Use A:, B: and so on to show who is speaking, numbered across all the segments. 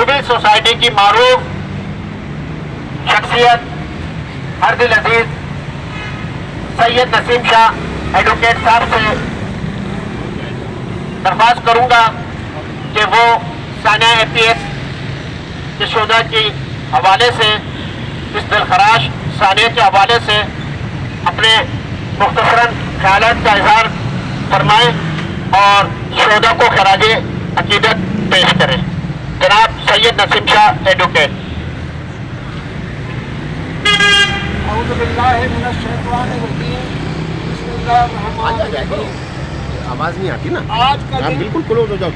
A: Civil society की मारूफ शख्सियत हर दिल अजीज सैयद नसीम शाह एडवोकेट साहब से दरख्वास्त करूंगा कि वो सानिया APS के शुहदा के हवाले से इस दिलखराश सानिया के हवाले से अपने मुख्तसरन ख्यालात का इजहार फरमाएं और शुहदा को खराज अकीदत पेश करें। जनाब सैयद नसीम शाह एडवोकेट।
B: आवाज नहीं आती ना।
C: आज का
B: आप
C: दिन
B: बिल्कुल क्लोज हो जाओ।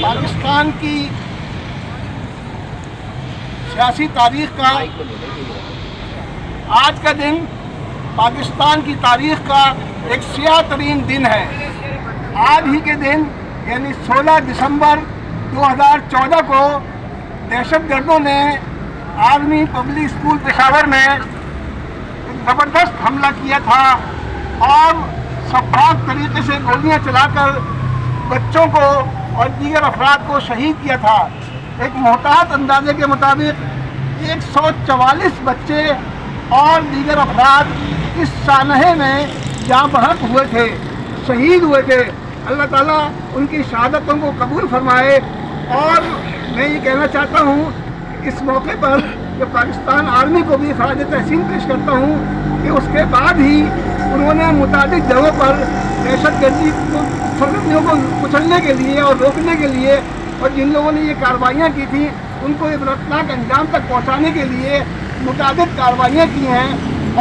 C: पाकिस्तान की सियासी तारीख का आज का दिन पाकिस्तान की तारीख का एक सियाह तरीन दिन है। आज ही के दिन यानी 16 दिसंबर 2014 को दहशतगर्दों ने आर्मी पब्लिक स्कूल पेशावर में एक ज़बरदस्त हमला किया था और शफाफ तरीके से गोलियां चलाकर बच्चों को और दीगर अफराद को शहीद किया था। एक मोहतात अंदाजे के मुताबिक 144 बच्चे और दीगर अफराद इस सानहे में जाँ बहक हुए थे, शहीद हुए थे। अल्लाह ताला उनकी शहादतों को कबूल फरमाए। और मैं ये कहना चाहता हूँ इस मौके पर कि पाकिस्तान आर्मी को भी खराज तहसीन पेश करता हूँ कि उसके बाद ही उन्होंने मुताबिक जगहों पर दहशतगर्दी को सरगर्मियों को कुचलने के लिए और रोकने के लिए और जिन लोगों ने ये कार्रवाइयाँ की थी उनको इबरतनाक अंजाम तक पहुँचाने के लिए मुताबिक कार्रवाइयाँ की हैं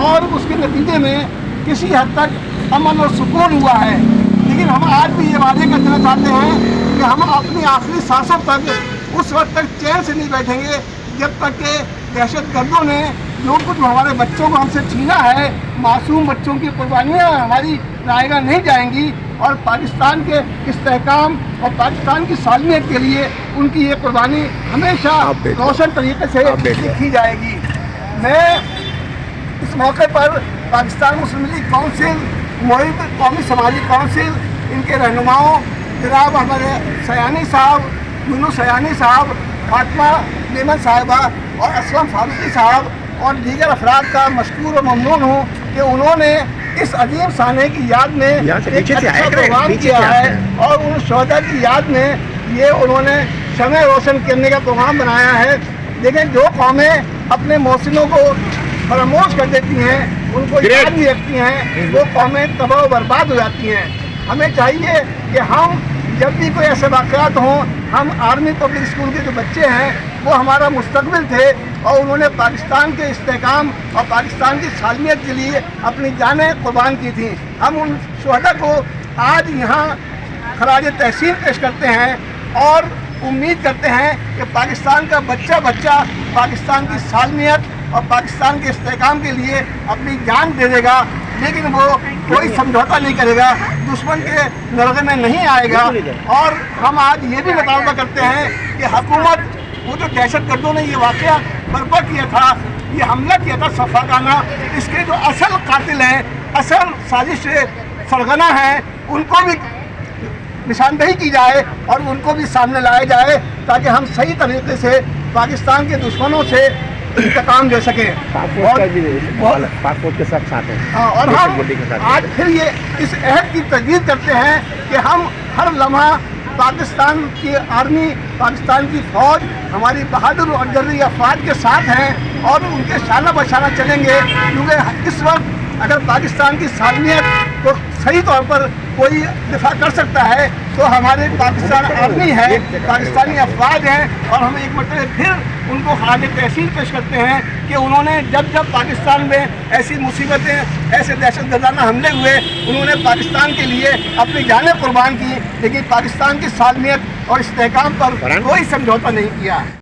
C: और उसके नतीजे में किसी हद तक अमन और सुकून हुआ है। लेकिन हम आज भी ये वादे करना चाहते हैं कि हम अपनी आखिरी सांसों तक उस वक्त तक चैन से नहीं बैठेंगे जब तक कि दहशतगर्दों ने जो कुछ हमारे बच्चों को हमसे छीना है, मासूम बच्चों की कुर्बानियाँ हमारी रायगा नहीं जाएंगी और पाकिस्तान के इस्तेहकाम और पाकिस्तान की सालमियत के लिए उनकी ये कुर्बानी हमेशा रोशन तरीके से लिखी जाएगी। मैं इस मौके पर पाकिस्तान मुस्लिम लीग काउंसिल, मुहित कौमी समाजी काउंसिल, इनके रहनुमाओं जनाब हमारे सयानी साहब, यूनुस सयानी साहब, फातिमा नेमन साहिबा और असलम फारूकी साहब और दीगर अफराद का मशकूर और ममनून हूँ कि उन्होंने इस अजीम साने की याद में एक अच्छा प्रोग्राम किया है और उन शोहदा की याद में ये उन्होंने शमे रोशन करने का प्रोग्राम बनाया है। लेकिन जो कौमें अपने मोहसिनों को फरामोश कर देती हैं, उनको याद नहीं रखती हैं, वो कौमें तबाह बर्बाद हो जाती हैं। हमें चाहिए कि हम जब भी कोई ऐसे वाक़यात हों, हम आर्मी पब्लिक स्कूल के जो बच्चे हैं वो हमारा मुस्तकबिल थे और उन्होंने पाकिस्तान के इस्तेहकाम और पाकिस्तान की सालमियत के लिए अपनी जानें कुर्बान की थी। हम उन शोहदा को आज यहाँ खराज तहसीन पेश करते हैं और उम्मीद करते हैं कि पाकिस्तान का बच्चा बच्चा पाकिस्तान की सालमियत और पाकिस्तान के इस्तेहकाम के लिए अपनी जान दे देगा, लेकिन वो कोई समझौता नहीं करेगा, दुश्मन के नरगे में नहीं आएगा। और हम आज ये भी मुतालबा करते हैं कि हुकूमत, वो जो दहशतगर्दों ने ये वाक़या बर्पा किया था, ये हमला किया था सफाकाना, इसके जो असल कातिल हैं, असल साजिश सरगना हैं, उनको भी निशानदेही की जाए और उनको भी सामने लाया जाए ताकि हम सही तरीके से पाकिस्तान के दुश्मनों से इंतकाम दे सके।
B: पासपोर्ट के साथ हैं।
C: हाँ, और हम आज फिर ये इस अहद की तजदीद करते हैं कि हम हर लम्हा पाकिस्तान की आर्मी, पाकिस्तान की फ़ौज, हमारी बहादुर और जर्री अफवाज के साथ हैं और उनके शाना बशाना चलेंगे। क्योंकि इस वक्त अगर पाकिस्तान की सालमियत को सही तौर पर कोई दिफा कर सकता है तो हमारे पाकिस्तान आर्मी है, पाकिस्तानी अफवाज हैं। और हम एक मरतबा फिर उनको खराज तहसीन पेश करते हैं कि उन्होंने जब जब पाकिस्तान में ऐसी मुसीबतें, ऐसे दहशतगर्दाना हमले हुए, उन्होंने पाकिस्तान के लिए अपनी जानें कुर्बान की, लेकिन पाकिस्तान की सालमियत और इस्तेहकाम पर कोई समझौता नहीं किया।